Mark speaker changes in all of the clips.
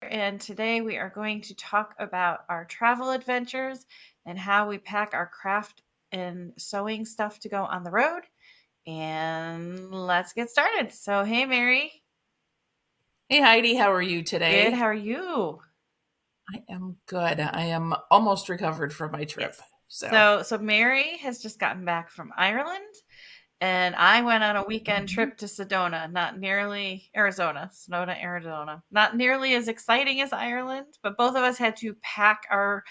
Speaker 1: and today we are going to talk about our travel adventures and how we pack our craft and sewing stuff to go on the road. And let's get started. So, hey, Mary.
Speaker 2: Hey Heidi, how are you
Speaker 1: Good. How
Speaker 2: today?
Speaker 1: are you?
Speaker 2: I am good. I am almost recovered from my trip.
Speaker 1: Yes.
Speaker 2: So,
Speaker 1: So Mary has just gotten back from Ireland, and I went on a weekend
Speaker 2: Mhm.
Speaker 1: trip to Sedona, not nearly Arizona, Sedona, Arizona. Not nearly as exciting as Ireland, but both of us had to pack our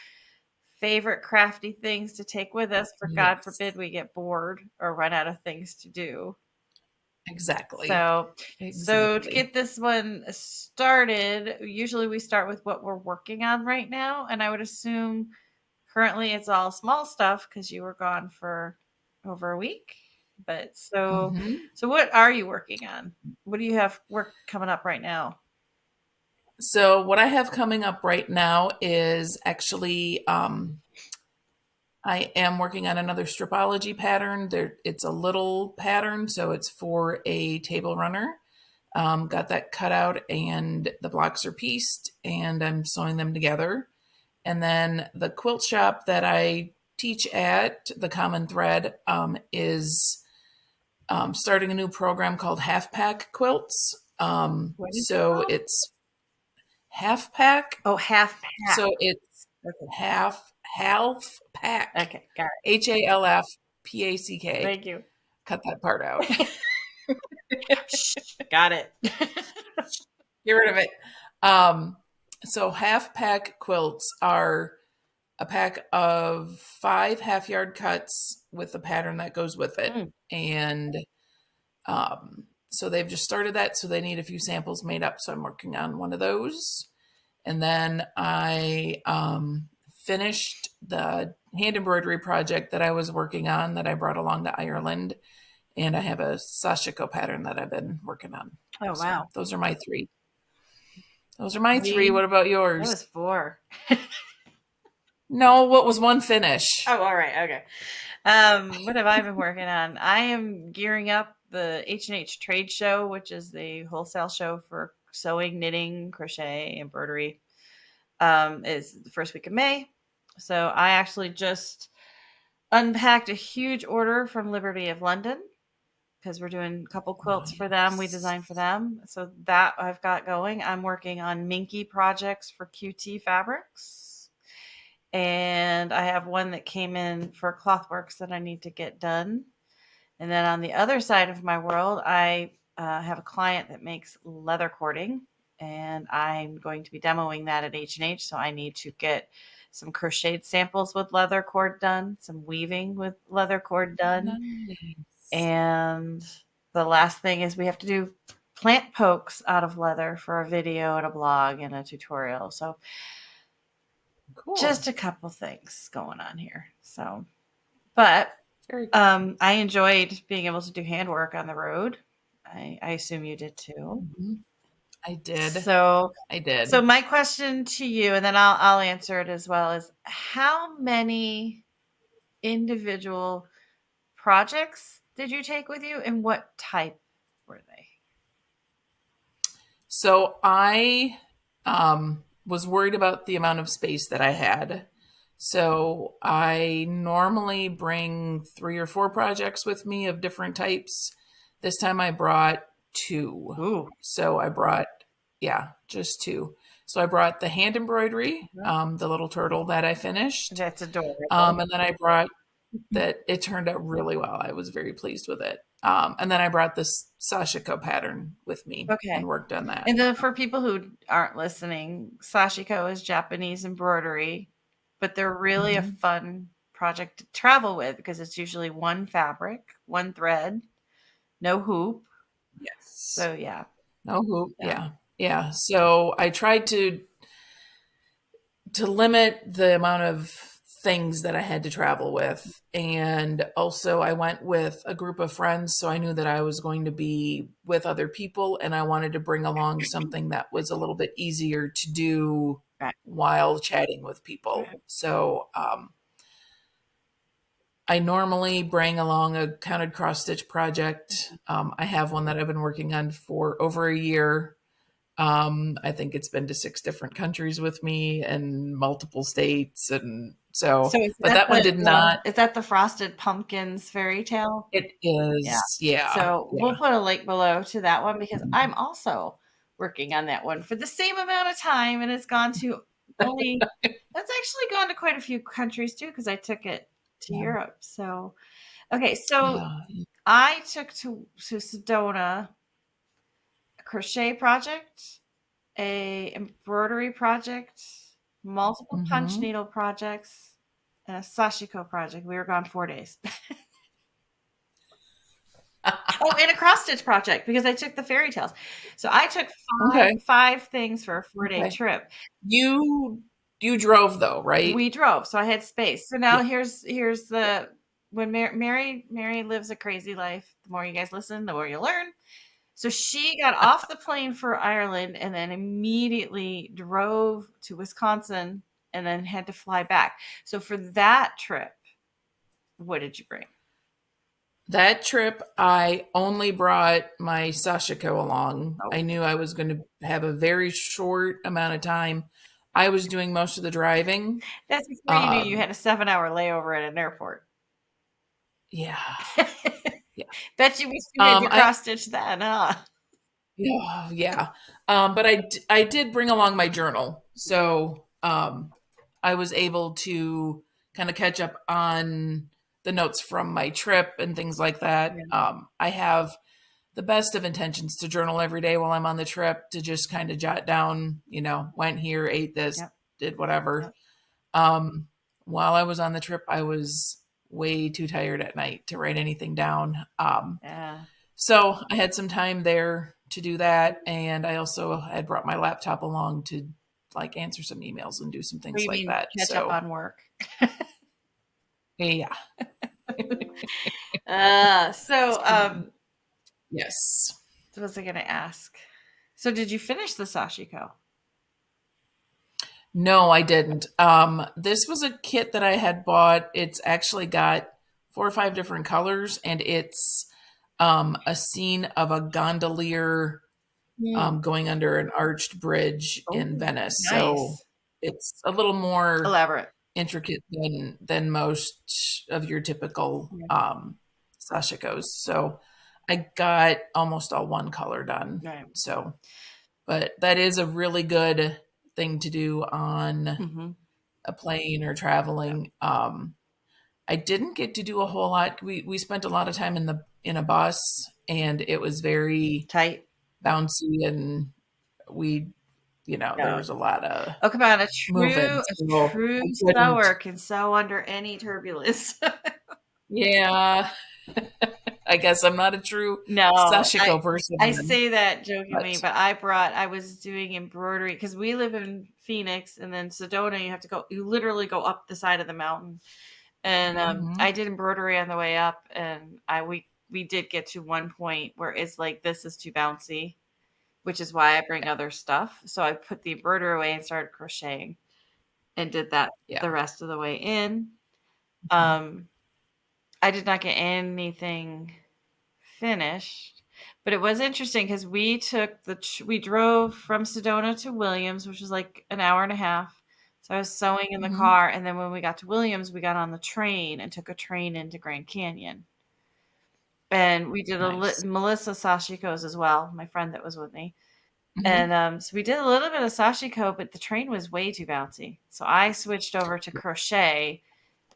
Speaker 1: favorite crafty things to take with us for God
Speaker 2: Yes,
Speaker 1: forbid we get bored or run out of things to do.
Speaker 2: exactly.
Speaker 1: So to
Speaker 2: Exactly.
Speaker 1: get this one started, usually we start with what we're working on right now, and I would assume currently it's all small stuff because you were gone for over a week. But
Speaker 2: hmm
Speaker 1: so what are you working on? What do you have work coming up right now?
Speaker 2: So, what I have coming up right now is actually I am working on another stripology pattern. It's a little pattern, so it's for a table runner. Got that cut out, and the blocks are pieced, and I'm sewing them together. And then the quilt shop that I teach at, the Common Thread, is starting a new program called Half Pack Quilts.
Speaker 1: What is it
Speaker 2: So
Speaker 1: called?
Speaker 2: it's half pack.
Speaker 1: Oh, half pack.
Speaker 2: So it's
Speaker 1: Okay.
Speaker 2: half pack.
Speaker 1: Okay, got it.
Speaker 2: HALFPACK.
Speaker 1: Thank you.
Speaker 2: Cut that part out.
Speaker 1: Shh, got it.
Speaker 2: Get rid of it. Um, so half pack quilts are a pack of 5 half-yard cuts with the pattern that goes with it.
Speaker 1: Mm,
Speaker 2: And so they've just started that. So they need a few samples made up. So I'm working on one of those. And then I finished the hand embroidery project that I was working on that I brought along to Ireland. And I have a sashiko pattern that I've been working on.
Speaker 1: oh,
Speaker 2: So
Speaker 1: wow.
Speaker 2: those are my three. Those are my three.
Speaker 1: Me,
Speaker 2: What about
Speaker 1: that was
Speaker 2: yours?
Speaker 1: 4.
Speaker 2: No, what was one finish?
Speaker 1: Oh, all right. Okay. What have I been working on? I am gearing up the H&H trade show, which is the wholesale show for sewing, knitting, crochet, embroidery. Is the first week of May. So I actually just unpacked a huge order from Liberty of London because we're doing a couple quilts for them. We designed for
Speaker 2: Nice.
Speaker 1: them. So that I've got going. I'm working on minky projects for QT Fabrics. And I have one that came in for Clothworks that I need to get done. And then on the other side of my world, I have a client that makes leather cording, and I'm going to be demoing that at H&H. So I need to get some crocheted samples with leather cord done, some weaving with leather cord done,
Speaker 2: Nice.
Speaker 1: and the last thing is we have to do plant pokes out of leather for a video and a blog and a tutorial. So
Speaker 2: Cool.
Speaker 1: just a couple things going on here. So, but
Speaker 2: Very cool.
Speaker 1: I enjoyed being able to do handwork on the road. I assume you did too.
Speaker 2: Mhm. I did.
Speaker 1: So,
Speaker 2: I did.
Speaker 1: so my question to you, and then I'll answer it as well, is how many individual projects did you take with you, and what type were they?
Speaker 2: So I was worried about the amount of space that I had. So I normally bring 3 or 4 projects with me of different types. This time I brought two.
Speaker 1: Ooh,
Speaker 2: So I brought, yeah, just two. So I brought the hand embroidery, the little turtle that I finished.
Speaker 1: that's adorable.
Speaker 2: And then I brought that it turned out really well. I was very pleased with it. And then I brought this sashiko pattern with me
Speaker 1: Okay.
Speaker 2: and worked on that.
Speaker 1: And then for people who aren't listening, sashiko is Japanese embroidery, but they're really a
Speaker 2: hmm
Speaker 1: fun project to travel with because it's usually one fabric, one thread, no hoop.
Speaker 2: Yes.
Speaker 1: So yeah,
Speaker 2: No hoop.
Speaker 1: yeah.
Speaker 2: Yeah. Yeah. So I tried to limit the amount of things that I had to travel with. And also I went with a group of friends, so I knew that I was going to be with other people and I wanted to bring along something that was a little bit easier to do
Speaker 1: Right.
Speaker 2: while chatting with people. So I normally bring along a counted cross stitch project. I have one that I've been working on for over a year. I think it's been to 6 different countries with me and multiple states, and so,
Speaker 1: So is
Speaker 2: but
Speaker 1: that
Speaker 2: that one did not.
Speaker 1: the Frosted Pumpkins fairy tale?
Speaker 2: It
Speaker 1: Yeah.
Speaker 2: is, yeah,
Speaker 1: So we'll
Speaker 2: yeah.
Speaker 1: put a link below to that one because I'm also working on that one for the same amount of time, and it's gone to only. That's actually gone to quite a few countries too because I took it to
Speaker 2: Yeah,
Speaker 1: Europe. So okay, so
Speaker 2: yeah.
Speaker 1: I took to Sedona a crochet project, a embroidery project, multiple punch
Speaker 2: Mhm.
Speaker 1: needle projects, and a sashiko project. We were gone 4 days. Oh, and a cross stitch project because I took the fairy tales. So I took
Speaker 2: Okay,
Speaker 1: five things for a 4 day
Speaker 2: okay.
Speaker 1: trip.
Speaker 2: You you drove though, right?
Speaker 1: We drove, so I had space. So
Speaker 2: Yeah.
Speaker 1: now here's the when Mary lives a crazy life. The more you guys listen, the more you learn. So she got off the plane for Ireland and then immediately drove to Wisconsin and then had to fly back. So for that trip, what did you bring?
Speaker 2: That trip, I only brought my Sashiko along.
Speaker 1: Oh,
Speaker 2: I knew I was going to have a very short amount of time. I was doing most of the driving.
Speaker 1: that's before you knew you
Speaker 2: Um,
Speaker 1: had a 7 hour layover at an airport.
Speaker 2: yeah, yeah.
Speaker 1: Bet you wish you had your
Speaker 2: I
Speaker 1: cross stitch then, huh?
Speaker 2: yeah, yeah. But I did bring along my journal, so I was able to kind of catch up on the notes from my trip and things like that.
Speaker 1: Yeah.
Speaker 2: I have the best of intentions to journal every day while I'm on the trip to just kind of jot down, went here, ate this,
Speaker 1: Yep.
Speaker 2: did whatever.
Speaker 1: Yep.
Speaker 2: Um, while I was on the trip, I was way too tired at night to write anything down.
Speaker 1: Yeah.
Speaker 2: So I had some time there to do that. And I also had brought my laptop along to like answer some emails and do some
Speaker 1: Or
Speaker 2: things
Speaker 1: you
Speaker 2: like
Speaker 1: mean
Speaker 2: that.
Speaker 1: catch up
Speaker 2: So
Speaker 1: on work?
Speaker 2: yeah.
Speaker 1: So
Speaker 2: Yes.
Speaker 1: what was I gonna ask? So did you finish the sashiko?
Speaker 2: No, I didn't. This was a kit that I had bought. It's actually got 4 or 5 different colors, and it's a scene of a gondolier
Speaker 1: Hmm.
Speaker 2: going under an arched bridge
Speaker 1: Oh,
Speaker 2: in Venice. So
Speaker 1: nice.
Speaker 2: it's a little more
Speaker 1: Elaborate.
Speaker 2: intricate than most of your typical
Speaker 1: Yeah.
Speaker 2: sashikos. So I got almost all one color done.
Speaker 1: Right.
Speaker 2: So, but that is a really good thing to do on
Speaker 1: Mm-hmm.
Speaker 2: a plane or
Speaker 1: Yep.
Speaker 2: traveling. I didn't get to do a whole lot. We spent a lot of time in a bus, and it was very
Speaker 1: Tight.
Speaker 2: bouncy, and we, there
Speaker 1: Yeah.
Speaker 2: was a lot of
Speaker 1: Oh, come on.
Speaker 2: moving.
Speaker 1: A
Speaker 2: So
Speaker 1: true
Speaker 2: I couldn't.
Speaker 1: sewer can sew under any turbulence.
Speaker 2: Yeah, I guess I'm not a true
Speaker 1: No,
Speaker 2: Sashiko person
Speaker 1: I
Speaker 2: then,
Speaker 1: say that
Speaker 2: but
Speaker 1: jokingly, but I was doing embroidery because we live in Phoenix and then Sedona, you literally go up the side of the mountain. And
Speaker 2: mhm,
Speaker 1: I did embroidery on the way up, and we did get to one point where it's like this is too bouncy, which is why I bring
Speaker 2: yeah,
Speaker 1: other stuff. So I put the embroidery away and started crocheting and did that the
Speaker 2: yeah,
Speaker 1: rest of the way in.
Speaker 2: mhm,
Speaker 1: Um, I did not get anything finished. But it was interesting because we drove from Sedona to Williams, which was like an hour and a half. So I was sewing in the
Speaker 2: mhm.
Speaker 1: car, and then when we got to Williams, we got on the train and took a train into Grand Canyon. And we did
Speaker 2: Nice.
Speaker 1: Melissa Sashiko's as well, my friend that was with me.
Speaker 2: Mhm,
Speaker 1: And so we did a little bit of sashiko, but the train was way too bouncy. So I switched over to crochet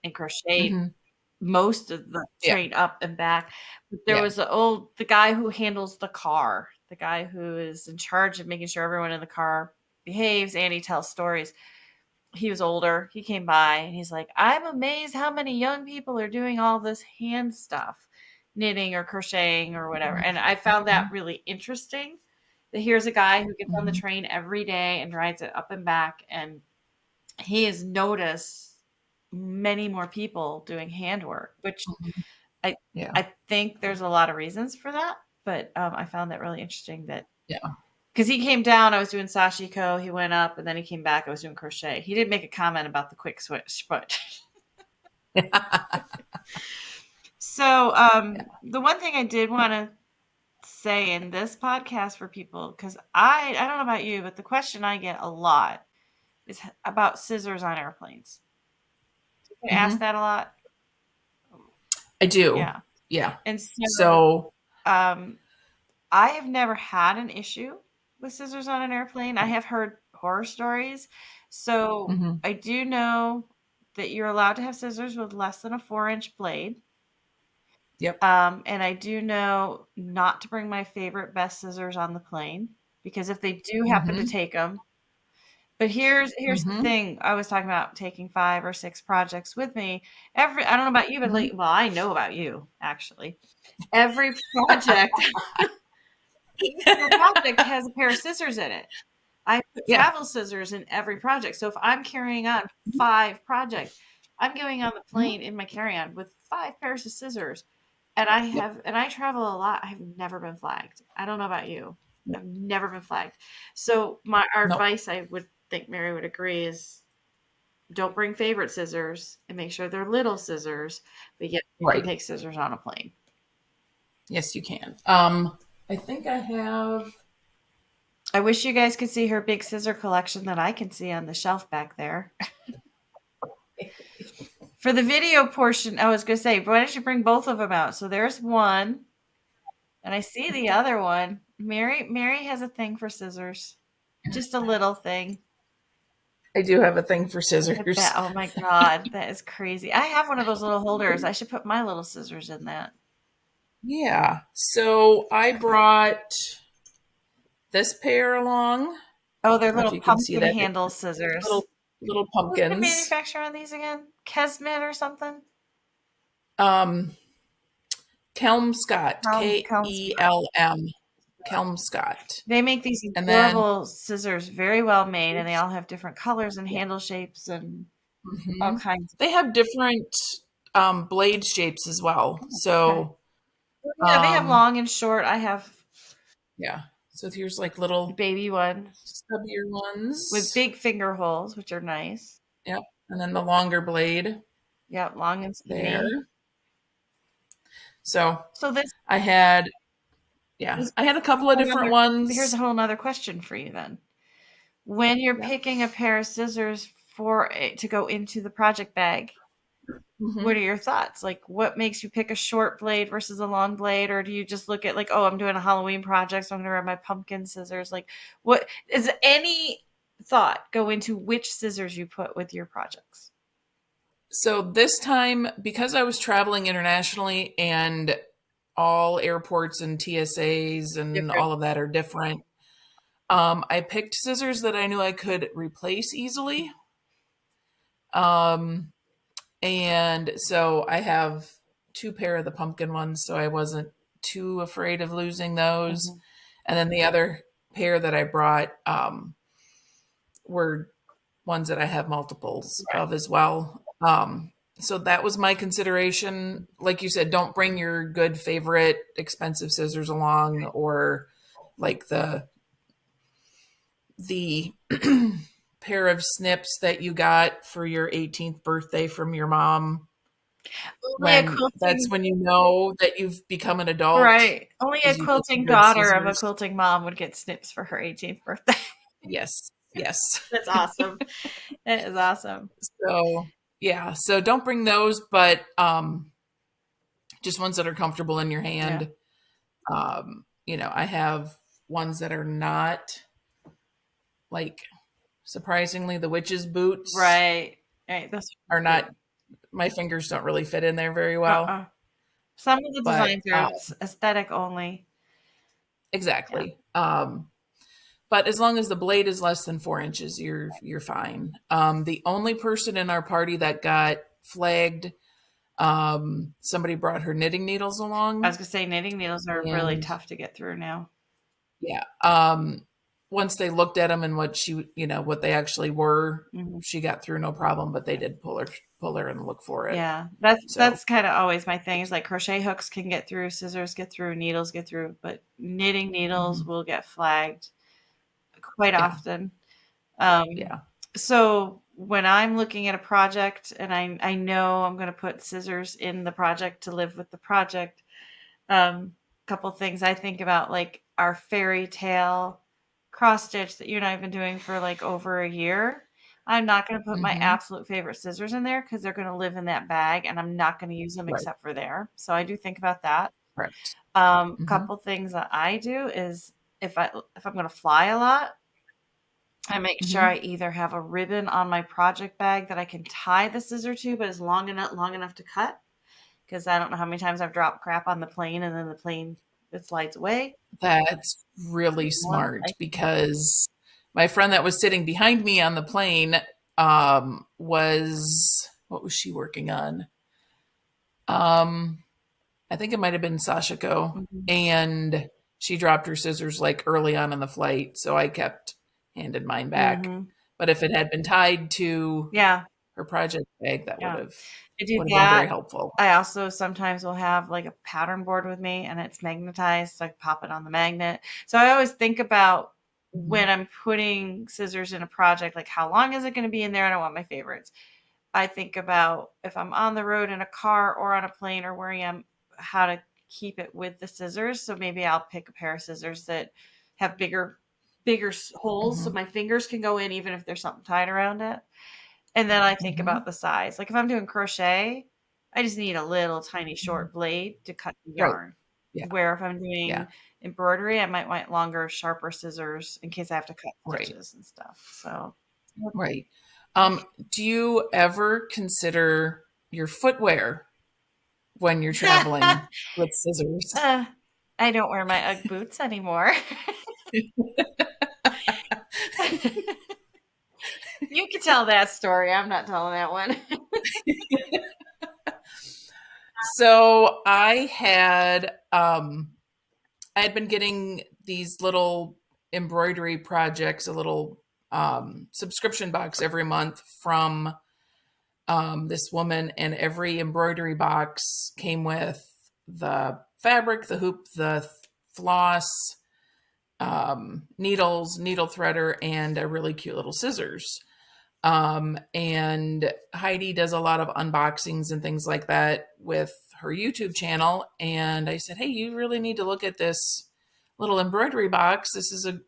Speaker 1: and crocheted
Speaker 2: mhm,
Speaker 1: most of the
Speaker 2: yeah,
Speaker 1: train up and back. But there
Speaker 2: yeah,
Speaker 1: was the guy who handles the car, the guy who is in charge of making sure everyone in the car behaves and he tells stories. He was older. He came by and he's like, I'm amazed how many young people are doing all this hand stuff, knitting or crocheting or whatever.
Speaker 2: mhm,
Speaker 1: And I found that
Speaker 2: mhm,
Speaker 1: really interesting that here's a guy who gets on the
Speaker 2: mhm,
Speaker 1: train every day and rides it up and back. And he has noticed many more people doing handwork, which
Speaker 2: mhm,
Speaker 1: I
Speaker 2: yeah,
Speaker 1: I think there's a lot of reasons for that, but I found that really interesting that
Speaker 2: yeah.
Speaker 1: because he came down, I was doing sashiko, he went up, and then he came back, I was doing crochet. He did make a comment about the quick switch, but so
Speaker 2: Yeah.
Speaker 1: the one thing I did want to say in this podcast for people, because I don't know about you, but the question I get a lot is about scissors on airplanes. I ask
Speaker 2: Hmm.
Speaker 1: that a lot.
Speaker 2: I do.
Speaker 1: Yeah.
Speaker 2: Yeah.
Speaker 1: And so
Speaker 2: So,
Speaker 1: um, I have never had an issue with scissors on an airplane. I have heard horror stories. So
Speaker 2: mhm.
Speaker 1: I do know that you're allowed to have scissors with less than a 4-inch blade.
Speaker 2: Yep.
Speaker 1: And I do know not to bring my favorite best scissors on the plane because if they do happen to
Speaker 2: Hmm.
Speaker 1: take them, but here's the
Speaker 2: Hmm.
Speaker 1: thing. I was talking about taking 5 or 6 projects with me. I don't know about you, but
Speaker 2: Hmm.
Speaker 1: like, well, I know about you actually. Every project, every single project has a pair of scissors in it. I put
Speaker 2: Yeah.
Speaker 1: travel scissors in every project. So if I'm carrying on 5 projects, I'm going on the
Speaker 2: Hmm.
Speaker 1: plane in my carry-on with 5 pairs of scissors.
Speaker 2: Yep.
Speaker 1: And I travel a lot. I've never been flagged. I don't know about you.
Speaker 2: Yep.
Speaker 1: I've never been flagged. So our
Speaker 2: No.
Speaker 1: advice, I would think Mary would agree, is don't bring favorite scissors and make sure they're little scissors, but yet you can
Speaker 2: Right.
Speaker 1: take scissors on a plane.
Speaker 2: Yes, you can. I think I have.
Speaker 1: I wish you guys could see her big scissor collection that I can see on the shelf back there. For the video portion, I was going to say, why don't you bring both of them out? So there's one, and I see the other one. Mary has a thing for scissors. Just a little thing.
Speaker 2: I do have a thing for
Speaker 1: I bet.
Speaker 2: scissors.
Speaker 1: Oh my god, that is crazy. I have one of those little holders. I should put my little scissors in that.
Speaker 2: Yeah. So I brought this pair along. I
Speaker 1: Oh, they're
Speaker 2: don't know if
Speaker 1: little
Speaker 2: you can see
Speaker 1: pumpkin
Speaker 2: that.
Speaker 1: handle scissors.
Speaker 2: Little
Speaker 1: Who's the
Speaker 2: pumpkins.
Speaker 1: manufacturer on these again? Kesmet or something?
Speaker 2: Um, Kelmscott.
Speaker 1: Kelms.
Speaker 2: Kelm. Kelmscott.
Speaker 1: They make these
Speaker 2: And then
Speaker 1: adorable scissors, very well made, and they all have different colors and handle shapes and all
Speaker 2: hmm
Speaker 1: kinds.
Speaker 2: they have different blade shapes as well.
Speaker 1: Okay.
Speaker 2: So
Speaker 1: Yeah, they have
Speaker 2: um,
Speaker 1: long and short. I have
Speaker 2: yeah. So here's like
Speaker 1: the
Speaker 2: little
Speaker 1: baby ones
Speaker 2: stubbier
Speaker 1: with
Speaker 2: ones.
Speaker 1: big finger holes, which are nice.
Speaker 2: Yep. And then the longer blade
Speaker 1: Yep, long and
Speaker 2: there.
Speaker 1: skinny.
Speaker 2: So
Speaker 1: So
Speaker 2: I had, yeah,
Speaker 1: this
Speaker 2: I had a couple of different
Speaker 1: here's a
Speaker 2: ones.
Speaker 1: whole nother question for you then. When you're
Speaker 2: Yep.
Speaker 1: picking a pair of scissors for it to go into the project bag, what
Speaker 2: Hmm.
Speaker 1: are your thoughts? Like, what makes you pick a short blade versus a long blade? Or do you just look at, like, oh, I'm doing a Halloween project, so I'm going to grab my pumpkin scissors? Like, what is any thought go into which scissors you put with your projects?
Speaker 2: So this time, because I was traveling internationally and all airports and TSAs and
Speaker 1: Different.
Speaker 2: all of that are different, I picked scissors that I knew I could replace easily. Um, and so I have two pair of the pumpkin ones, so I wasn't too afraid of losing those.
Speaker 1: Mhm.
Speaker 2: And then the other pair that I brought were ones that I have multiples
Speaker 1: Right.
Speaker 2: of as well. So that was my consideration. Like you said, don't bring your good favorite expensive scissors along, or like the pair of snips that you got for your 18th birthday from your mom,
Speaker 1: Only a
Speaker 2: when that's
Speaker 1: quilting
Speaker 2: when you know that you've become an adult,
Speaker 1: right. Only a
Speaker 2: is you get some
Speaker 1: quilting
Speaker 2: good
Speaker 1: daughter of a
Speaker 2: scissors.
Speaker 1: quilting mom would get snips for her 18th birthday.
Speaker 2: Yes, yes.
Speaker 1: That's awesome. That is awesome.
Speaker 2: So yeah, so don't bring those, but just ones that are comfortable in your
Speaker 1: Yeah.
Speaker 2: hand. I have ones that are not, like, surprisingly, the witch's boots
Speaker 1: Right. Right. That's
Speaker 2: are not,
Speaker 1: cute.
Speaker 2: my fingers don't really fit in there very well.
Speaker 1: Uh-uh. Some of the
Speaker 2: But
Speaker 1: designs are aesthetic only. Yeah.
Speaker 2: exactly. But as long as the blade is less than 4 inches, you're fine. The only person in our party that got flagged, somebody brought her knitting needles
Speaker 1: I was
Speaker 2: along,
Speaker 1: gonna say knitting needles are really
Speaker 2: and
Speaker 1: tough to get through now.
Speaker 2: yeah, once they looked at them and what they actually were,
Speaker 1: Mhm.
Speaker 2: she got through no problem. But they did pull her and look for it.
Speaker 1: Yeah.
Speaker 2: So
Speaker 1: That's kinda always my thing is like crochet hooks can get through, scissors get through, needles get through, but knitting needles
Speaker 2: mhm.
Speaker 1: will get flagged quite
Speaker 2: Yeah,
Speaker 1: often. Um,
Speaker 2: yeah,
Speaker 1: so when I'm looking at a project and I know I'm gonna put scissors in the project to live with the project, um, couple things I think about, like our fairy tale cross stitch that you and I have been doing for like over a year. I'm not going to put my
Speaker 2: Mm-hmm.
Speaker 1: absolute favorite scissors in there because they're going to live in that bag and I'm not going to use them
Speaker 2: Right.
Speaker 1: except for there. So I do think about that.
Speaker 2: Correct. Mm-hmm.
Speaker 1: Couple things that I do is if I'm going to fly a lot, I make sure
Speaker 2: Mm-hmm.
Speaker 1: I either have a ribbon on my project bag that I can tie the scissor to, but is long enough to cut. Because I don't know how many times I've dropped crap on the plane and then the plane it slides away.
Speaker 2: That's really
Speaker 1: One,
Speaker 2: smart because my friend that was sitting behind me on the plane was what was she working on? Um, I think it might have been Sashiko,
Speaker 1: mhm,
Speaker 2: and she dropped her scissors like early on in the flight, so I kept handed mine back.
Speaker 1: mhm.
Speaker 2: But if it had been tied to
Speaker 1: Yeah,
Speaker 2: her project bag, that
Speaker 1: yeah. I do
Speaker 2: would have been very
Speaker 1: that.
Speaker 2: helpful.
Speaker 1: I also sometimes will have like a pattern board with me and it's magnetized, so I can pop it on the magnet. So I always think about
Speaker 2: Mhm.
Speaker 1: when I'm putting scissors in a project, like how long is it going to be in there? I don't want my favorites. I think about if I'm on the road in a car or on a plane or where I am, how to keep it with the scissors. So maybe I'll pick a pair of scissors that have bigger holes so
Speaker 2: Mhm.
Speaker 1: my fingers can go in even if there's something tied around it. And then I think about
Speaker 2: Mhm.
Speaker 1: the size. Like if I'm doing crochet, I just need a little tiny
Speaker 2: Mhm.
Speaker 1: short blade to cut the
Speaker 2: Right.
Speaker 1: yarn.
Speaker 2: Yeah.
Speaker 1: Where if I'm
Speaker 2: Yeah.
Speaker 1: doing embroidery, I might want longer, sharper scissors in case I have to cut
Speaker 2: Right.
Speaker 1: stitches and stuff. So
Speaker 2: Right. Do you ever consider your footwear when you're traveling with scissors?
Speaker 1: Uh, I don't wear my UGG boots anymore. You can tell that story. I'm not telling that one.
Speaker 2: So I had been getting these little embroidery projects, a little subscription box every month from this woman, and every embroidery box came with the fabric, the hoop, the floss, needles, needle threader, and a really cute little scissors. And Heidi does a lot of unboxings and things like that with her YouTube channel. And I said, hey, you really need to look at this little embroidery box. This is it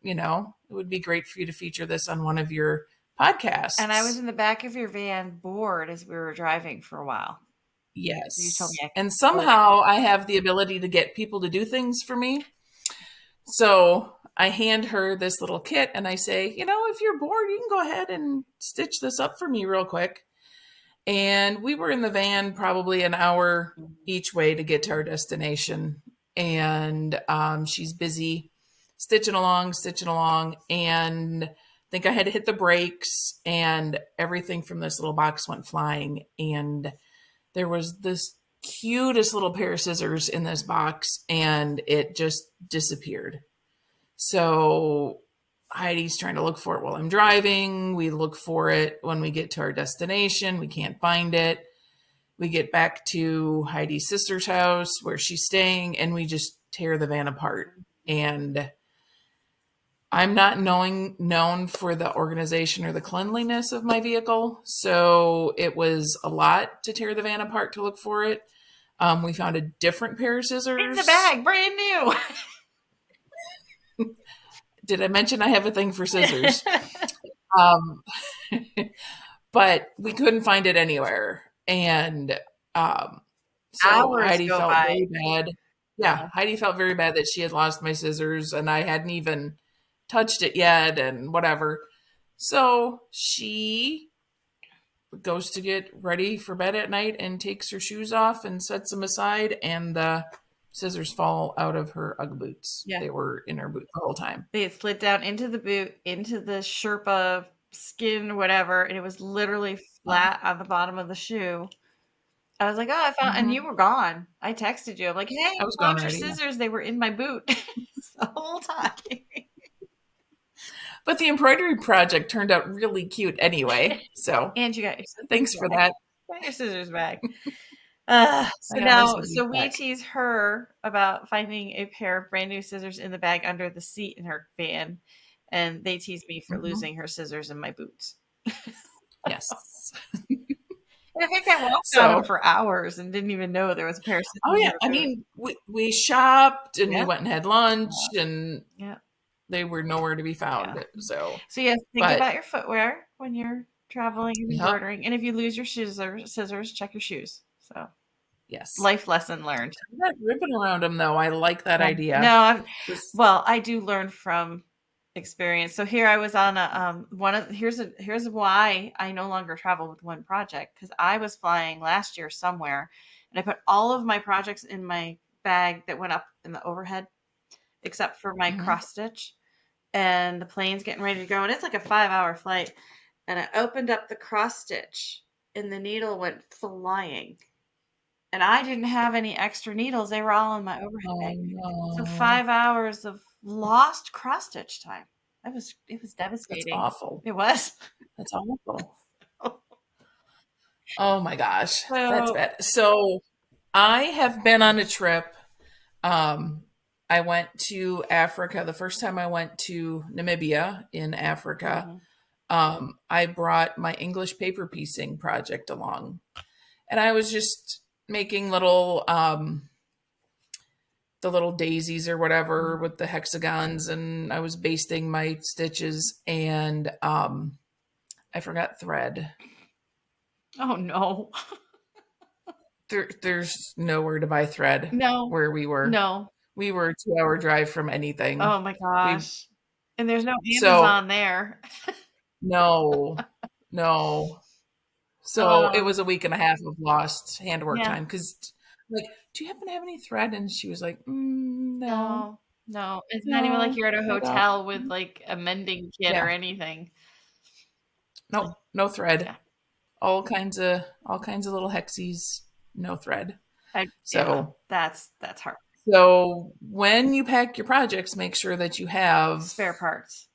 Speaker 2: would be great for you to feature this on one of your
Speaker 1: And I was
Speaker 2: podcasts.
Speaker 1: in the back of your van bored as we were driving for a while. So you told
Speaker 2: Yes.
Speaker 1: me I
Speaker 2: And
Speaker 1: could go
Speaker 2: somehow I have the ability to get people to do things for me. So I hand her this little kit and I say, if you're bored, you can go ahead and stitch this up for me real quick. And we were in the van probably an hour
Speaker 1: there.
Speaker 2: each way to get to our destination. And she's busy stitching along. And I think I had to hit the brakes, and everything from this little box went flying. And there was this cutest little pair of scissors in this box, and it just disappeared. So Heidi's trying to look for it while I'm driving. We look for it when we get to our destination. We can't find it. We get back to Heidi's sister's house where she's staying, and we just tear the van apart. And I'm not known for the organization or the cleanliness of my vehicle, so it was a lot to tear the van apart to look for it. We found a different pair of
Speaker 1: In the
Speaker 2: scissors.
Speaker 1: bag, brand new.
Speaker 2: Did I mention I have a thing for scissors? Um, but we couldn't find it anywhere. And um, so
Speaker 1: Hours
Speaker 2: Heidi
Speaker 1: go
Speaker 2: felt
Speaker 1: by.
Speaker 2: very bad. Yeah, Heidi felt very bad that she had lost my scissors and I hadn't even touched it yet and whatever. So she goes to get ready for bed at night and takes her shoes off and sets them aside, and the scissors fall out of her Ugg boots.
Speaker 1: Yeah.
Speaker 2: They were in her boot the whole time.
Speaker 1: They had slid down into the boot, into the Sherpa skin, whatever, and it was literally
Speaker 2: Yeah.
Speaker 1: flat on the bottom of the shoe. I was like, "Oh, I found," and you
Speaker 2: Hmm.
Speaker 1: were gone. I texted you. I'm like, "Hey, I
Speaker 2: I was gone
Speaker 1: found your
Speaker 2: already. Yeah.
Speaker 1: scissors. They were in my boot the whole time."
Speaker 2: But the embroidery project turned out really cute anyway. So
Speaker 1: And you got your scissors
Speaker 2: thanks for
Speaker 1: back.
Speaker 2: that.
Speaker 1: Got your scissors back.
Speaker 2: I
Speaker 1: So
Speaker 2: got my
Speaker 1: now,
Speaker 2: scissors
Speaker 1: so we
Speaker 2: back.
Speaker 1: tease her about finding a pair of brand new scissors in the bag under the seat in her van, and they tease me for
Speaker 2: Hmm.
Speaker 1: losing her scissors in my boots.
Speaker 2: Yes.
Speaker 1: I think I walked on them
Speaker 2: So,
Speaker 1: for hours and didn't even know there was a pair of
Speaker 2: oh
Speaker 1: scissors
Speaker 2: yeah,
Speaker 1: in
Speaker 2: I
Speaker 1: the room.
Speaker 2: mean, we shopped and we
Speaker 1: Yeah,
Speaker 2: went and had lunch, and
Speaker 1: yeah,
Speaker 2: they were nowhere to be
Speaker 1: yeah.
Speaker 2: found. So,
Speaker 1: So yes, think
Speaker 2: but
Speaker 1: about your footwear when you're traveling and
Speaker 2: yep,
Speaker 1: embroidering, and if you lose your scissors, check your shoes. So
Speaker 2: yes.
Speaker 1: life lesson learned.
Speaker 2: I'm not ripping around them though. I like that
Speaker 1: Yeah.
Speaker 2: idea.
Speaker 1: No, I've
Speaker 2: Just
Speaker 1: well, I do learn from experience. So here I was on a one of here's why I no longer travel with one project because I was flying last year somewhere and I put all of my projects in my bag that went up in the overhead except for my
Speaker 2: mhm.
Speaker 1: cross stitch and the plane's getting ready to go and it's like a 5-hour flight and I opened up the cross stitch and the needle went flying and I didn't have any extra needles. They were all in my overhead
Speaker 2: Oh
Speaker 1: bag. So
Speaker 2: no,
Speaker 1: 5 hours of lost cross stitch time. It was
Speaker 2: that's
Speaker 1: devastating.
Speaker 2: awful.
Speaker 1: It was.
Speaker 2: That's awful. Oh my gosh, that's
Speaker 1: So
Speaker 2: bad. So I have been on a trip. Um, I went to Africa. The first time I went to Namibia in Africa,
Speaker 1: mhm.
Speaker 2: I brought my English paper piecing project along, and I was just making the little daisies or whatever
Speaker 1: Mhm.
Speaker 2: with the hexagons, and I was basting my stitches, and I forgot thread.
Speaker 1: Oh no.
Speaker 2: There's nowhere to buy thread
Speaker 1: No.
Speaker 2: where we were.
Speaker 1: No.
Speaker 2: We were a 2 hour drive from anything.
Speaker 1: Oh my
Speaker 2: We
Speaker 1: gosh. And there's no
Speaker 2: so
Speaker 1: Amazon there.
Speaker 2: no, no. So it
Speaker 1: Oh,
Speaker 2: was a week and a half of lost handwork
Speaker 1: yeah.
Speaker 2: time because, like, do you happen to have any thread? And she was like, no,
Speaker 1: No. No. It's not even like
Speaker 2: no,
Speaker 1: you're at a
Speaker 2: I don't.
Speaker 1: hotel with like a mending kit or
Speaker 2: Yeah,
Speaker 1: anything.
Speaker 2: nope, no thread.
Speaker 1: Yeah.
Speaker 2: All kinds of little hexies, no thread.
Speaker 1: Yeah.
Speaker 2: So
Speaker 1: That's hard.
Speaker 2: so when you pack your projects, make sure that you have
Speaker 1: Spare parts.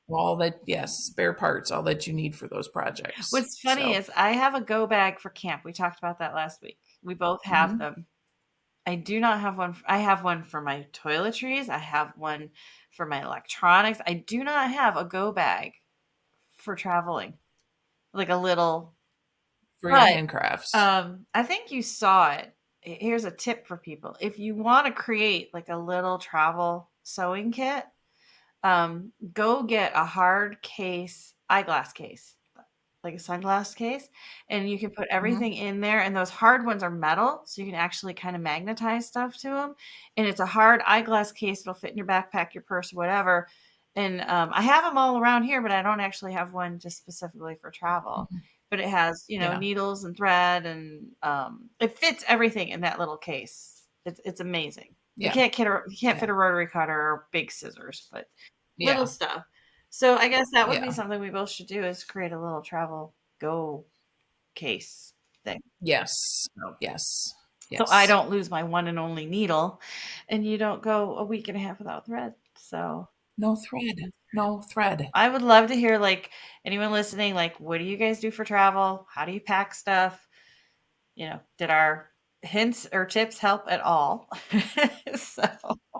Speaker 2: all that, yes, spare parts, all that you need for those projects.
Speaker 1: What's funny
Speaker 2: So,
Speaker 1: is I have a go bag for camp. We talked about that last week. We both have
Speaker 2: mhm.
Speaker 1: them. I do not have one. I have one for my toiletries. I have one for my electronics. I do not have a go bag for traveling, like a little.
Speaker 2: For your
Speaker 1: But
Speaker 2: handcrafts.
Speaker 1: I think you saw it. Here's a tip for people: if you want to create like a little travel sewing kit, go get a hard case, eyeglass case, like a sunglass case, and you can put
Speaker 2: Mhm.
Speaker 1: everything in there. And those hard ones are metal, so you can actually kind of magnetize stuff to them. And it's a hard eyeglass case; it'll fit in your backpack, your purse, whatever. And I have them all around here, but I don't actually have one just specifically for travel.
Speaker 2: Mhm.
Speaker 1: But it has,
Speaker 2: Yeah.
Speaker 1: needles and thread, and it fits everything in that little case. It's amazing.
Speaker 2: Yeah.
Speaker 1: You can't
Speaker 2: Yeah.
Speaker 1: fit a rotary cutter or big scissors, but little
Speaker 2: Yeah.
Speaker 1: stuff. So I guess that would be
Speaker 2: Yeah.
Speaker 1: something we both should do is create a little travel go case thing.
Speaker 2: Yes.
Speaker 1: So
Speaker 2: Yes.
Speaker 1: so I
Speaker 2: Yes.
Speaker 1: don't lose my one and only needle and you don't go a week and a half without thread. So
Speaker 2: No thread. No thread.
Speaker 1: I would love to hear like anyone listening, like what do you guys do for travel? How do you pack stuff? Did our hints or tips help at all? So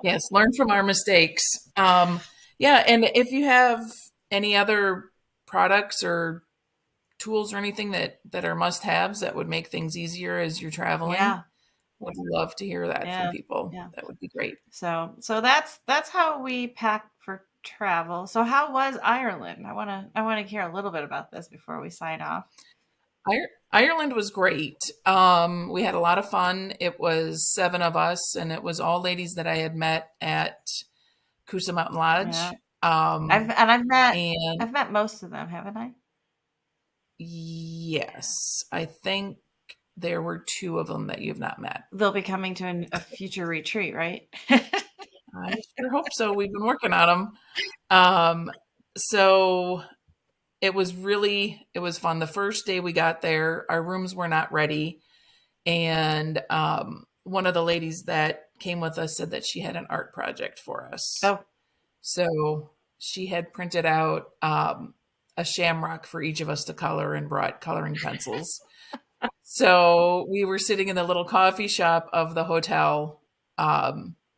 Speaker 2: Yes, learn from our mistakes. Yeah, and if you have any other products or tools or anything that are must-haves that would make things easier as you're traveling,
Speaker 1: yeah,
Speaker 2: would love to hear that from
Speaker 1: yeah,
Speaker 2: people.
Speaker 1: yeah.
Speaker 2: That would be great.
Speaker 1: So that's how we pack for travel. So how was Ireland? I wanna hear a little bit about this before we sign off.
Speaker 2: Ireland was great. We had a lot of fun. It was 7 of us, and it was all ladies that I had met at Coosa Mountain
Speaker 1: Yeah.
Speaker 2: Lodge.
Speaker 1: I've
Speaker 2: Um,
Speaker 1: and I've met
Speaker 2: and
Speaker 1: I've met most of them, haven't I?
Speaker 2: yes, I think there were 2 of them that you've not met.
Speaker 1: They'll be coming to a future retreat, right?
Speaker 2: I sure hope so. We've been working on them. So it was fun. The first day we got there, our rooms were not ready, and one of the ladies that came with us said that she had an art project for us.
Speaker 1: Oh,
Speaker 2: So she had printed out a shamrock for each of us to color and brought coloring pencils. So we were sitting in the little coffee shop of the hotel,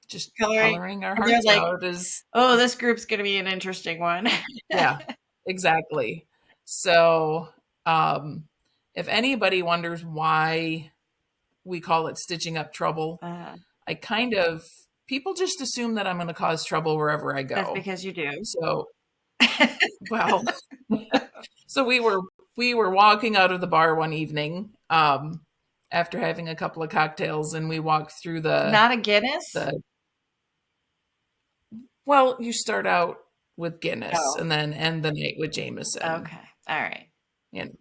Speaker 2: just
Speaker 1: coloring.
Speaker 2: coloring our
Speaker 1: And they're
Speaker 2: hearts
Speaker 1: like,
Speaker 2: out. As
Speaker 1: "Oh, this group's gonna be an interesting one."
Speaker 2: Yeah, exactly. So, um, if anybody wonders why we call it stitching up trouble,
Speaker 1: Uh,
Speaker 2: I kind of people just assume that I'm going to cause trouble wherever I
Speaker 1: that's
Speaker 2: go.
Speaker 1: because you do.
Speaker 2: So, well, so we were walking out of the bar one evening after having a couple of cocktails, and we walked through
Speaker 1: Not a Guinness?
Speaker 2: the well, you start out with Guinness
Speaker 1: Oh,
Speaker 2: and then end the night with Jameson.
Speaker 1: okay. All right.
Speaker 2: And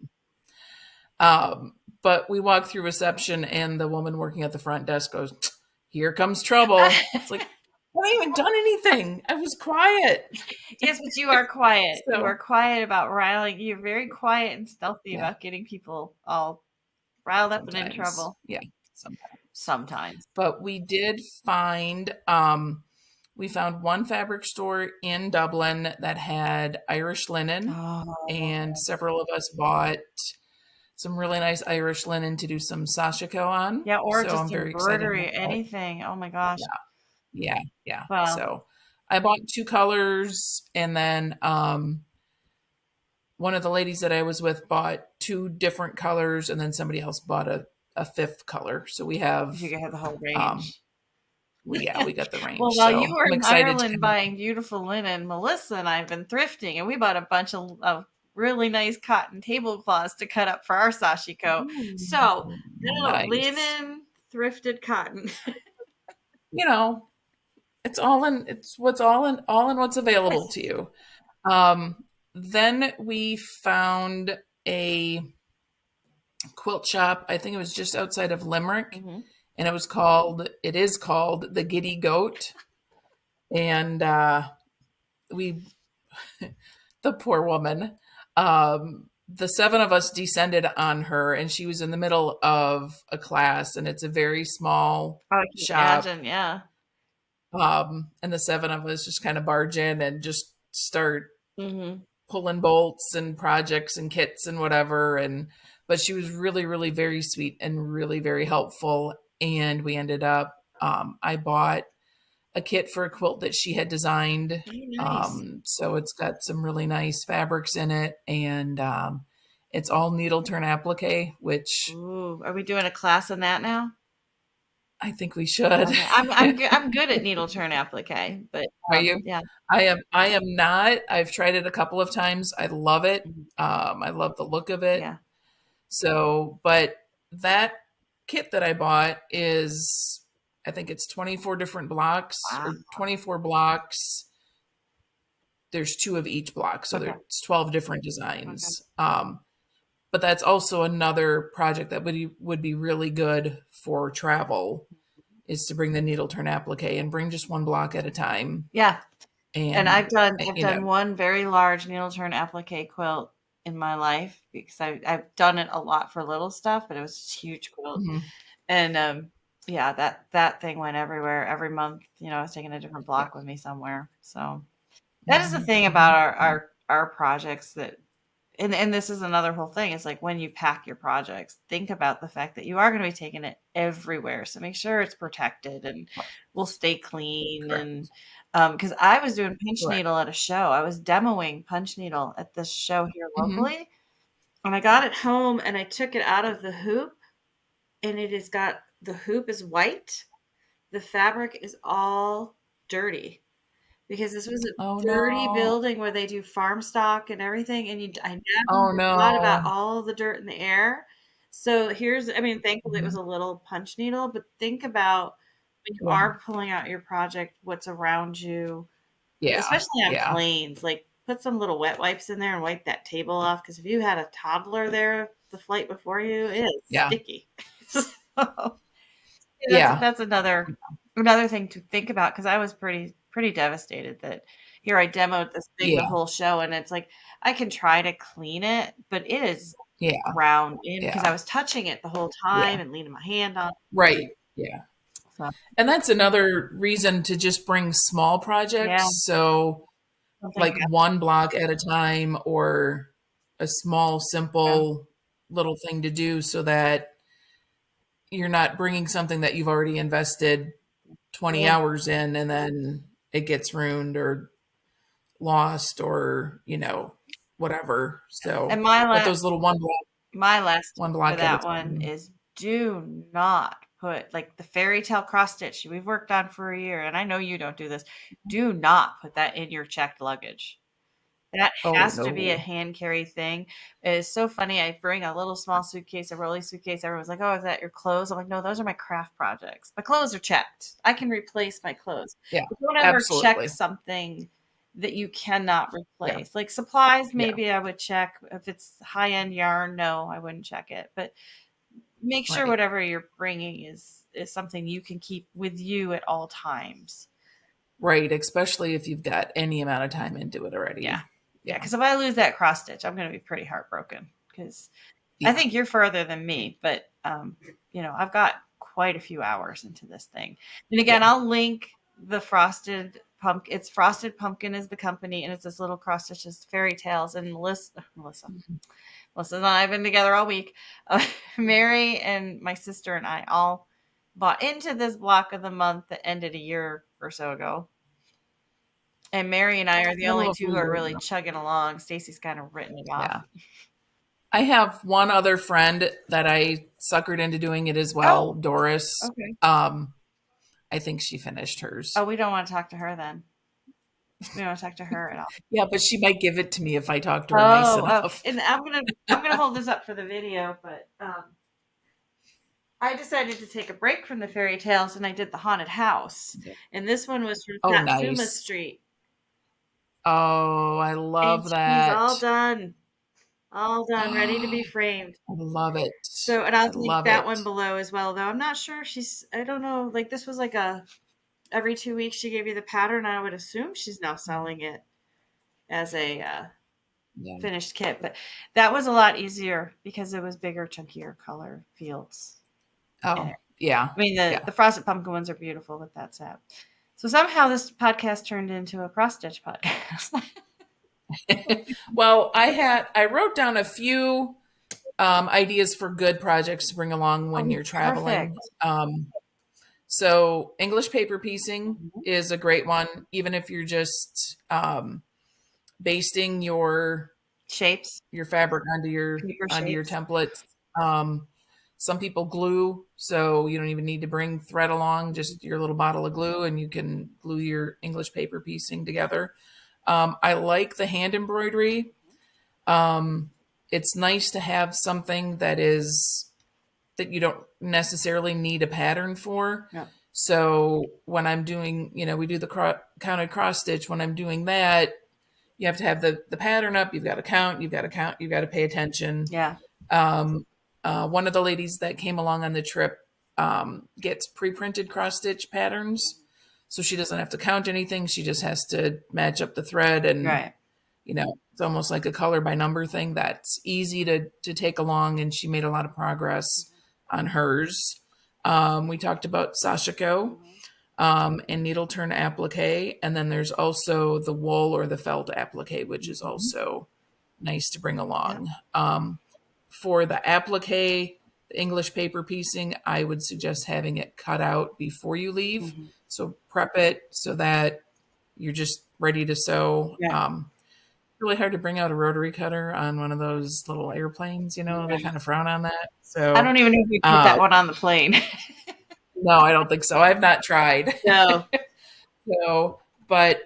Speaker 2: but we walked through reception, and the woman working at the front desk goes, "Here comes trouble." It's like, I haven't even done anything. I was quiet.
Speaker 1: Yes, but you are quiet. You are
Speaker 2: So
Speaker 1: quiet about riling. You're very quiet and stealthy
Speaker 2: yeah,
Speaker 1: about getting people all riled up and in
Speaker 2: sometimes.
Speaker 1: trouble.
Speaker 2: Yeah, sometimes.
Speaker 1: Sometimes.
Speaker 2: But we did find we found one fabric store in Dublin that had Irish linen,
Speaker 1: Oh,
Speaker 2: and several of us bought some really nice Irish linen to do some sashiko on.
Speaker 1: yeah, or
Speaker 2: So
Speaker 1: just
Speaker 2: I'm very excited about
Speaker 1: embroidery,
Speaker 2: that.
Speaker 1: anything. Oh my gosh.
Speaker 2: Yeah, yeah, yeah.
Speaker 1: Well,
Speaker 2: So I bought two colors, and then one of the ladies that I was with bought two different colors, and then somebody else bought a fifth color. So we have
Speaker 1: you can have the whole
Speaker 2: um,
Speaker 1: range.
Speaker 2: we got the
Speaker 1: Well,
Speaker 2: range.
Speaker 1: while you
Speaker 2: So
Speaker 1: were
Speaker 2: I'm
Speaker 1: in
Speaker 2: excited to
Speaker 1: Ireland
Speaker 2: kind of
Speaker 1: buying beautiful linen, Melissa and I have been thrifting, and we bought a bunch of really nice cotton tablecloths to cut up for our sashiko. So,
Speaker 2: Ooh, nice.
Speaker 1: linen, thrifted cotton.
Speaker 2: You know, it's all in. It's what's all in what's available
Speaker 1: Yes.
Speaker 2: to you. Um, then we found a quilt shop. I think it was just outside of Limerick,
Speaker 1: Hmm.
Speaker 2: and it is called the Giddy Goat. And we, the poor woman, the seven of us descended on her, and she was in the middle of a class, and it's a very small
Speaker 1: I can
Speaker 2: shop.
Speaker 1: imagine, yeah.
Speaker 2: And the seven of us just kind of barge in and just start
Speaker 1: Hmm.
Speaker 2: pulling bolts and projects and kits and whatever. And but she was really, really very sweet and really very helpful. And we ended up I bought a kit for a quilt that she had designed.
Speaker 1: Oh, nice.
Speaker 2: So it's got some really nice fabrics in it, and it's all needle turn applique, which
Speaker 1: Ooh, are we doing a class in that now?
Speaker 2: I think we should.
Speaker 1: Okay, I'm good at needle turn applique, but
Speaker 2: Are you?
Speaker 1: yeah.
Speaker 2: I am not. I've tried it a couple of times. I love it.
Speaker 1: Mhm.
Speaker 2: I love the look of it.
Speaker 1: Yeah.
Speaker 2: So, but that kit that I bought is, I think it's 24 different blocks
Speaker 1: Wow.
Speaker 2: or 24 blocks. There's two of each block, so
Speaker 1: Okay.
Speaker 2: there's 12 different
Speaker 1: Okay.
Speaker 2: designs. But that's also another project that would be really good for travel, is to bring the needle turn applique and bring just one block at a time.
Speaker 1: Yeah. And
Speaker 2: And
Speaker 1: I've
Speaker 2: you know,
Speaker 1: done one very large needle turn applique quilt in my life because I've done it a lot for little stuff, but it was a huge quilt.
Speaker 2: mhm,
Speaker 1: And yeah, that thing went everywhere every month. I was taking a different
Speaker 2: yeah,
Speaker 1: block with me somewhere. So that is the
Speaker 2: mhm,
Speaker 1: thing about
Speaker 2: mhm,
Speaker 1: our projects that and this is another whole thing. It's like when you pack your projects, think about the fact that you are going to be taking it everywhere. So make sure it's protected and will stay clean. And
Speaker 2: correct,
Speaker 1: because I was doing punch
Speaker 2: correct.
Speaker 1: needle at a show, I was demoing punch needle at this show here
Speaker 2: Mhm.
Speaker 1: locally, and I got it home and I took it out of the hoop, and it has got the hoop is white, the fabric is all dirty because this was a
Speaker 2: Oh
Speaker 1: dirty
Speaker 2: no.
Speaker 1: building where they do farm stock and everything, and I
Speaker 2: Oh
Speaker 1: never thought about
Speaker 2: no.
Speaker 1: all the dirt in the air. So I mean, thankfully it was
Speaker 2: Mhm.
Speaker 1: a little punch needle, but think about when you
Speaker 2: Yeah.
Speaker 1: are pulling out your project, what's around you,
Speaker 2: Yeah.
Speaker 1: especially on
Speaker 2: Yeah.
Speaker 1: planes. Like put some little wet wipes in there and wipe that table off because if you had a toddler there the flight before you, it is
Speaker 2: Yeah.
Speaker 1: sticky. So, yeah,
Speaker 2: Yeah.
Speaker 1: that's another thing to think about because I was pretty devastated that here I demoed this thing the
Speaker 2: Yeah.
Speaker 1: whole show, and it's like I can try to clean it, but it is
Speaker 2: Yeah.
Speaker 1: ground in because
Speaker 2: Yeah.
Speaker 1: I was touching it the whole
Speaker 2: Yeah.
Speaker 1: time and leaning my hand on it.
Speaker 2: Right. Yeah.
Speaker 1: So
Speaker 2: And that's another reason to just bring small
Speaker 1: yeah,
Speaker 2: projects. So
Speaker 1: something
Speaker 2: like one block at a time, or a small,
Speaker 1: happened.
Speaker 2: simple little thing to do, so that you're not bringing something that you've already invested 20
Speaker 1: Yeah.
Speaker 2: hours in, and then it gets ruined or lost, or whatever.
Speaker 1: And
Speaker 2: So,
Speaker 1: my
Speaker 2: but
Speaker 1: la
Speaker 2: those little one block.
Speaker 1: My last
Speaker 2: one
Speaker 1: tip for
Speaker 2: block at a
Speaker 1: that one
Speaker 2: time.
Speaker 1: is do not put like the fairy tale cross stitch we've worked on for a year, and I know you don't do this. Do not put that in your checked luggage. That
Speaker 2: Oh
Speaker 1: has to be a
Speaker 2: no.
Speaker 1: hand carry thing. It's so funny. I bring a little small suitcase, a rolly suitcase. Everyone's like, "Oh, is that your clothes?" I'm like, "No, those are my craft projects. My clothes are checked. I can replace my clothes.
Speaker 2: Yeah,
Speaker 1: But don't ever check
Speaker 2: absolutely.
Speaker 1: something that you cannot
Speaker 2: Yeah,
Speaker 1: replace. Like supplies,
Speaker 2: yeah,
Speaker 1: maybe I would check. If it's high end yarn, no, I wouldn't check it. But make sure
Speaker 2: right.
Speaker 1: whatever you're bringing is something you can keep with you at all times.
Speaker 2: Right, especially if you've got any amount of time into it
Speaker 1: Yeah.
Speaker 2: already.
Speaker 1: Yeah,
Speaker 2: Yeah,
Speaker 1: because if I lose that cross stitch, I'm going to be pretty heartbroken because I
Speaker 2: yeah,
Speaker 1: think you're further than me, but I've got quite a few hours into this thing. And
Speaker 2: yeah.
Speaker 1: again, I'll link the frosted pumpkin. It's Frosted Pumpkin is the company, and it's this little cross stitches fairy tales. And Melissa and I have been together all week. Mary and my sister and I all bought into this block of the month that ended a year or so ago. And Mary and I are the
Speaker 2: A little
Speaker 1: only
Speaker 2: over
Speaker 1: two
Speaker 2: a
Speaker 1: who are
Speaker 2: year
Speaker 1: really
Speaker 2: ago.
Speaker 1: chugging along. Stacy's kind of written it off.
Speaker 2: Yeah. I have one other friend that I suckered into doing it as well,
Speaker 1: Oh,
Speaker 2: Doris.
Speaker 1: okay.
Speaker 2: Um, I think she finished hers.
Speaker 1: Oh, we don't want to talk to her then. We don't want to talk to her at all.
Speaker 2: Yeah, but she might give it to me if I talk to her nice
Speaker 1: Oh,
Speaker 2: enough.
Speaker 1: and I'm gonna hold this up for the video, but I decided to take a break from the fairy tales and I did the haunted house. And this one was from
Speaker 2: Oh,
Speaker 1: Satsuma
Speaker 2: nice.
Speaker 1: Street.
Speaker 2: Oh, I
Speaker 1: And
Speaker 2: love
Speaker 1: she's
Speaker 2: that.
Speaker 1: all done, ready to
Speaker 2: I
Speaker 1: be framed.
Speaker 2: love it.
Speaker 1: So, and I'll
Speaker 2: I
Speaker 1: link
Speaker 2: love
Speaker 1: that
Speaker 2: it.
Speaker 1: one below as well, though. I'm not sure if I don't know, like this was like a, every 2 weeks she gave you the pattern. I would assume she's now selling it as a
Speaker 2: Yeah.
Speaker 1: finished kit, but that was a lot easier because it was bigger, chunkier color fields. And
Speaker 2: Oh, yeah.
Speaker 1: I mean, the
Speaker 2: Yeah.
Speaker 1: frosted pumpkin ones are beautiful with that set. So somehow this podcast turned into a cross stitch podcast.
Speaker 2: Well, I wrote down a few ideas for good projects to bring along when
Speaker 1: Oh,
Speaker 2: you're traveling.
Speaker 1: perfect.
Speaker 2: So English paper piecing
Speaker 1: Mhm.
Speaker 2: is a great one, even if you're just basting
Speaker 1: Shapes,
Speaker 2: your fabric
Speaker 1: paper
Speaker 2: onto your
Speaker 1: shapes.
Speaker 2: templates. Um, some people glue, so you don't even need to bring thread along, just your little bottle of glue, and you can glue your English paper piecing together. I like the hand embroidery. Um, it's nice to have something that you don't necessarily need a pattern for.
Speaker 1: Yeah.
Speaker 2: So when I'm doing, we do the counted cross stitch. When I'm doing that, you have to have the pattern up. You've got to count. You've got to count. You've got to pay attention.
Speaker 1: Yeah.
Speaker 2: Um, one of the ladies that came along on the trip gets pre-printed cross stitch patterns, so she doesn't have to count anything. She just has to match up the thread, and
Speaker 1: Right.
Speaker 2: it's almost like a color by number thing that's easy to take along. And she made a lot of progress on hers. We talked about Sashiko
Speaker 1: Mhm.
Speaker 2: and needle turn applique. And then there's also the wool or the felt applique, which is
Speaker 1: Mhm.
Speaker 2: also nice to bring
Speaker 1: Yep.
Speaker 2: along. For the applique, the English paper piecing, I would suggest having it cut out before you leave.
Speaker 1: Mhm.
Speaker 2: So prep it so that you're just ready to sew.
Speaker 1: Yeah.
Speaker 2: Really hard to bring out a rotary cutter on one of those little airplanes. They
Speaker 1: Right.
Speaker 2: kind of frown on that.
Speaker 1: I
Speaker 2: So,
Speaker 1: don't even know if we put
Speaker 2: uh,
Speaker 1: that one on the plane.
Speaker 2: no, I don't think so. I've not tried.
Speaker 1: No.
Speaker 2: So, but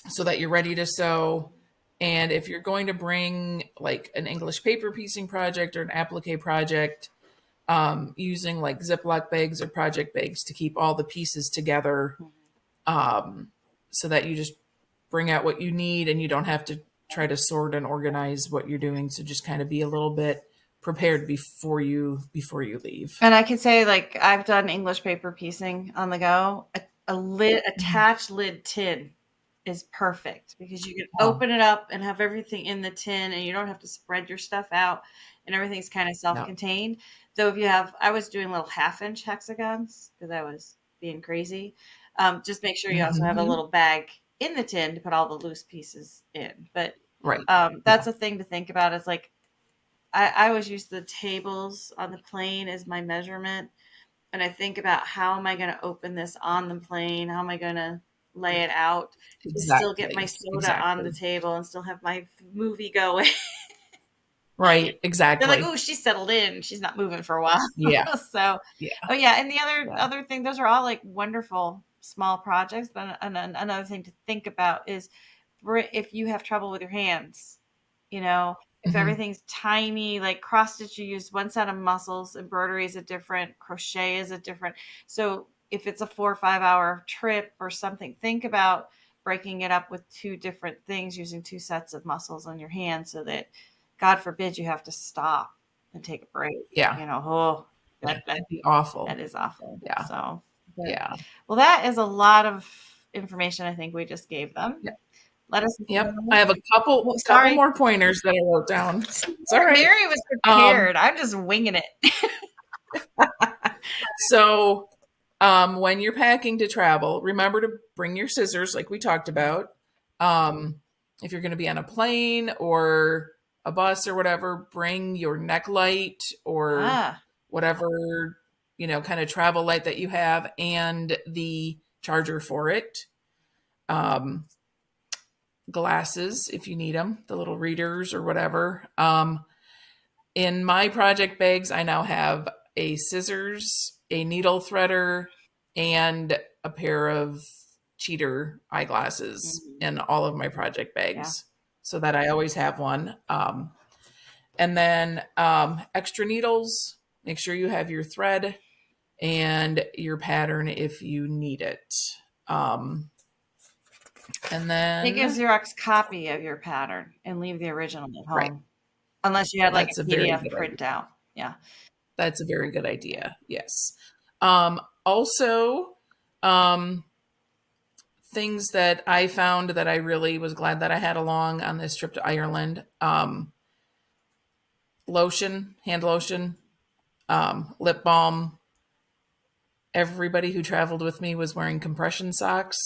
Speaker 2: so that you're ready to sew. And if you're going to bring like an English paper piecing project or an applique project, using like Ziploc bags or project bags to keep all the pieces together, um, so that you just bring out what you need and you don't have to try to sort and organize what you're doing. So just kind of be a little bit prepared before you leave.
Speaker 1: And I could say, like, I've done English paper piecing on the go. A lid, attached lid tin is perfect because you can
Speaker 2: Oh,
Speaker 1: open it up and have everything in the tin, and you don't have to spread your stuff out, and everything's kind of
Speaker 2: no.
Speaker 1: self-contained. Though, if you have, I was doing little half-inch hexagons because I was being crazy. Just make sure you also have a
Speaker 2: Hmm.
Speaker 1: little bag in the tin to put all the loose pieces in. But
Speaker 2: Right.
Speaker 1: that's
Speaker 2: Yeah.
Speaker 1: a thing to think about. Is like I always use the tables on the plane as my measurement. And I think about how am I going to open this on the plane? How am I going to lay it out to still get my
Speaker 2: Exactly.
Speaker 1: soda on the
Speaker 2: Exactly.
Speaker 1: table and still have my movie going?
Speaker 2: Right.
Speaker 1: They're like,
Speaker 2: Exactly.
Speaker 1: "Oh, she's settled in. She's not moving for a while."
Speaker 2: Yeah.
Speaker 1: So,
Speaker 2: Yeah.
Speaker 1: oh yeah, and the other
Speaker 2: Yeah.
Speaker 1: other thing, those are all like wonderful small projects. But another thing to think about is if you have trouble with your hands, if
Speaker 2: Hmm.
Speaker 1: everything's tiny, like cross stitch, you use one set of muscles, embroidery is a different, crochet is a different. So if it's a 4 or 5 hour trip or something, think about breaking it up with two different things using two sets of muscles on your hand so that God forbid you have to stop and take a break.
Speaker 2: Yeah.
Speaker 1: Oh,
Speaker 2: Yeah.
Speaker 1: that
Speaker 2: That'd be awful.
Speaker 1: that is awful.
Speaker 2: Yeah.
Speaker 1: So, but,
Speaker 2: Yeah.
Speaker 1: well, that is a lot of information I think we just gave them.
Speaker 2: Yeah.
Speaker 1: Let us
Speaker 2: Yep. I
Speaker 1: know.
Speaker 2: have a couple
Speaker 1: Well,
Speaker 2: couple
Speaker 1: sorry.
Speaker 2: more pointers that I wrote down. It's all right.
Speaker 1: Mary was
Speaker 2: Um,
Speaker 1: prepared. I'm just winging it.
Speaker 2: so when you're packing to travel, remember to bring your scissors like we talked about. Um, if you're going to be on a plane or a bus or whatever, bring your neck light or
Speaker 1: Ah,
Speaker 2: whatever, kind of travel light that you have and the charger for it. Um, Glasses if you need them, the little readers or whatever. In my project bags, I now have a scissors, a needle threader, and a pair of cheater eyeglasses
Speaker 1: mhm.
Speaker 2: in all of my project
Speaker 1: Yeah.
Speaker 2: bags so that I always have one. And then extra needles, make sure you have your thread and your pattern if you need it. Um, and
Speaker 1: Make a
Speaker 2: then,
Speaker 1: Xerox copy of your pattern and leave the original at
Speaker 2: right,
Speaker 1: home, unless you had like
Speaker 2: that's
Speaker 1: a
Speaker 2: a very
Speaker 1: PDF
Speaker 2: good idea.
Speaker 1: printout. Yeah.
Speaker 2: That's a very good idea. Yes. Also, um, things that I found that I really was glad that I had along on this trip to Ireland. Lotion, hand lotion, lip balm. Everybody who traveled with me was wearing compression socks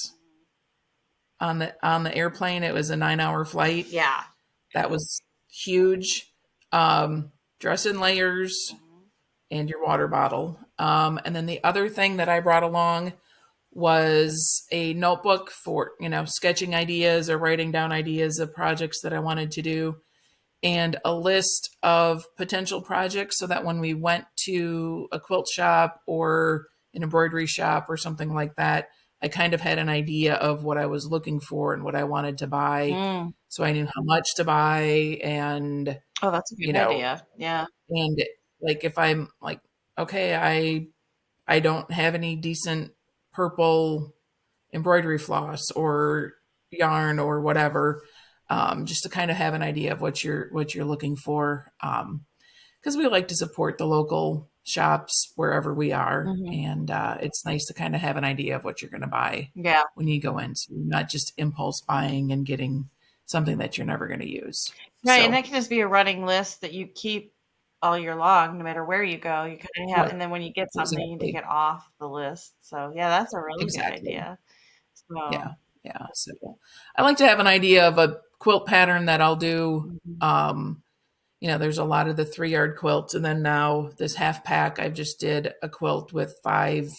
Speaker 2: on the airplane. It was a 9 hour flight.
Speaker 1: Yeah.
Speaker 2: That was huge. Dress in layers
Speaker 1: Mhm.
Speaker 2: and your water bottle. And then the other thing that I brought along was a notebook for, sketching ideas or writing down ideas of projects that I wanted to do and a list of potential projects so that when we went to a quilt shop or an embroidery shop or something like that, I kind of had an idea of what I was looking for and what I wanted to buy.
Speaker 1: Mm.
Speaker 2: So I knew how much to buy
Speaker 1: Oh, that's a
Speaker 2: you
Speaker 1: good
Speaker 2: know,
Speaker 1: idea. Yeah.
Speaker 2: and like if I'm like, okay, I don't have any decent purple embroidery floss or yarn or whatever, just to kind of have an idea of what you're looking for. Because we like to support the local shops wherever we are,
Speaker 1: Hmm.
Speaker 2: and it's nice to kind of have an idea of what you're going to buy
Speaker 1: Yeah.
Speaker 2: when you go in, so you're not just impulse buying and getting something that you're never going to use.
Speaker 1: Right, and
Speaker 2: So,
Speaker 1: that can just be a running list that you keep all year long, no matter where you go. You kind of have,
Speaker 2: right,
Speaker 1: and then when you get something, you take
Speaker 2: exactly,
Speaker 1: it off the list. So yeah, that's a really good
Speaker 2: exactly.
Speaker 1: idea.
Speaker 2: Yeah,
Speaker 1: So,
Speaker 2: yeah. So I like to have an idea of a quilt pattern that I'll do.
Speaker 1: mhm,
Speaker 2: Um, there's a lot of the 3 yard quilts, and then now this half pack, I've just did a quilt with 5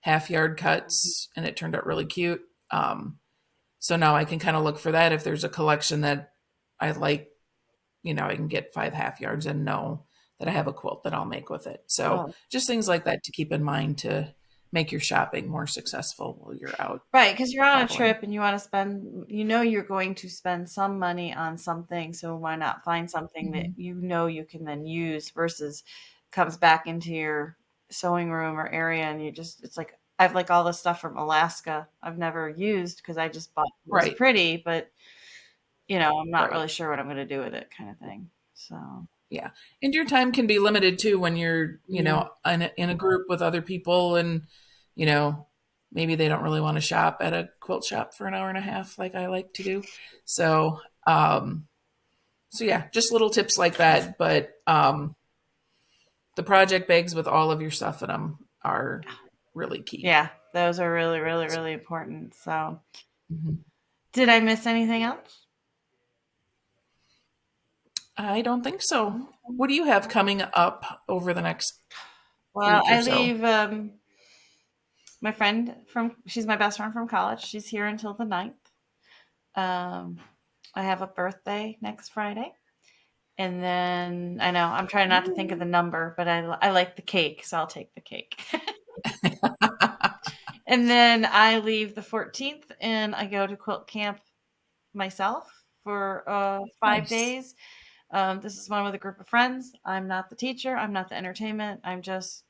Speaker 2: half yard
Speaker 1: mhm.
Speaker 2: cuts, and it turned out really cute. So now I can kind of look for that if there's a collection that I like. I can get 5 half yards and know that I have a quilt that I'll make with it. So
Speaker 1: Oh,
Speaker 2: just things like that to keep in mind to make your shopping more successful while you're out
Speaker 1: right, because you're on a
Speaker 2: traveling.
Speaker 1: trip and you want to spend, you're going to spend some money on something. So why not find something that
Speaker 2: Mhm.
Speaker 1: you can then use versus comes back into your sewing room or area and it's like, I've like all the stuff from Alaska I've never used because I just bought it was
Speaker 2: Right,
Speaker 1: pretty, but I'm not
Speaker 2: right.
Speaker 1: really sure what I'm going to do with it kind of thing. So,
Speaker 2: Yeah. And your time can be limited too when you're,
Speaker 1: yeah.
Speaker 2: in a group with other people and, you know, maybe they don't really want to shop at a quilt shop for an hour and a half like I like to do. So, yeah, just little tips like that. But the project bags with all of your stuff in them are really key.
Speaker 1: Yeah, those are really, really, really important. So,
Speaker 2: Mhm.
Speaker 1: did I miss anything else?
Speaker 2: I don't think so. What do you have coming up over the next
Speaker 1: Well,
Speaker 2: week or
Speaker 1: I
Speaker 2: so?
Speaker 1: leave my friend she's my best friend from college. She's here until the 9th. Um, I have a birthday next Friday. And then I know I'm trying not to think of the number, but I like the cake, so I'll take the cake. And then I leave the 14th and I go to quilt camp myself for 5
Speaker 2: Nice.
Speaker 1: days. This is one with a group of friends. I'm not the teacher, I'm not the entertainment. I'm just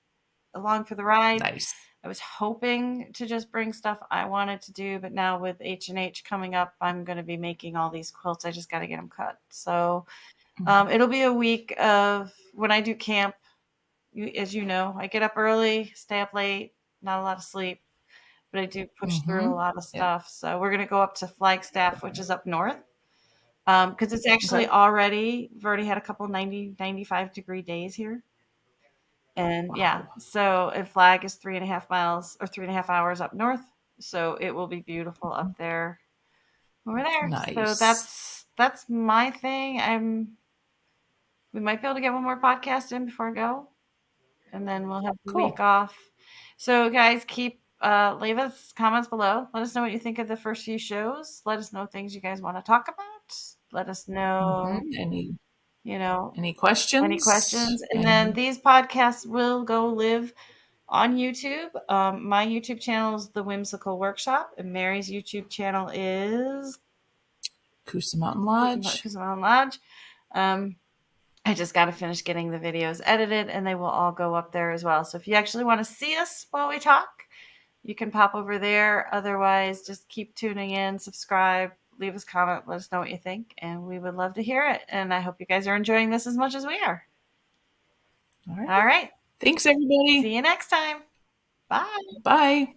Speaker 1: along for the ride.
Speaker 2: Nice.
Speaker 1: I was hoping to just bring stuff I wanted to do, but now with H&H coming up, I'm going to be making all these quilts. I just got to get them cut. So it'll be a week of when I do camp. As you know, I get up early, stay up late, not a lot of sleep, but I do push through a
Speaker 2: Mm-hmm.
Speaker 1: lot of
Speaker 2: Yep.
Speaker 1: stuff. So we're going to go up to Flagstaff, which is up north. Because it's actually
Speaker 2: Okay.
Speaker 1: we've already had a couple 90, 95-degree days here. And yeah,
Speaker 2: Wow.
Speaker 1: so and Flag is 3.5 miles or 3.5 hours up north. So it will be beautiful up there. Over there. So
Speaker 2: Nice.
Speaker 1: that's my thing. We might be able to get one more podcast in before I go, and then we'll have the week
Speaker 2: Cool.
Speaker 1: off. So guys, keep leave us comments below. Let us know what you think of the first few shows. Let us know things you guys want to talk about. Let us
Speaker 2: Mm-hmm.
Speaker 1: know,
Speaker 2: Any
Speaker 1: you know,
Speaker 2: any
Speaker 1: any
Speaker 2: questions?
Speaker 1: questions. And then
Speaker 2: Any
Speaker 1: these podcasts will go live on YouTube. My YouTube channel is The Whimsical Workshop, and Mary's YouTube channel is
Speaker 2: Coosa Mountain Lodge?
Speaker 1: Kusaman Lodge. Um, I just got to finish getting the videos edited, and they will all go up there as well. So if you actually want to see us while we talk, you can pop over there. Otherwise, just keep tuning in, subscribe, leave us a comment, let us know what you think, and we would love to hear it. And I hope you guys are enjoying this as much as we are.
Speaker 2: All right.
Speaker 1: All right.
Speaker 2: Thanks,
Speaker 1: See
Speaker 2: everybody.
Speaker 1: you next time. Bye.
Speaker 2: Bye.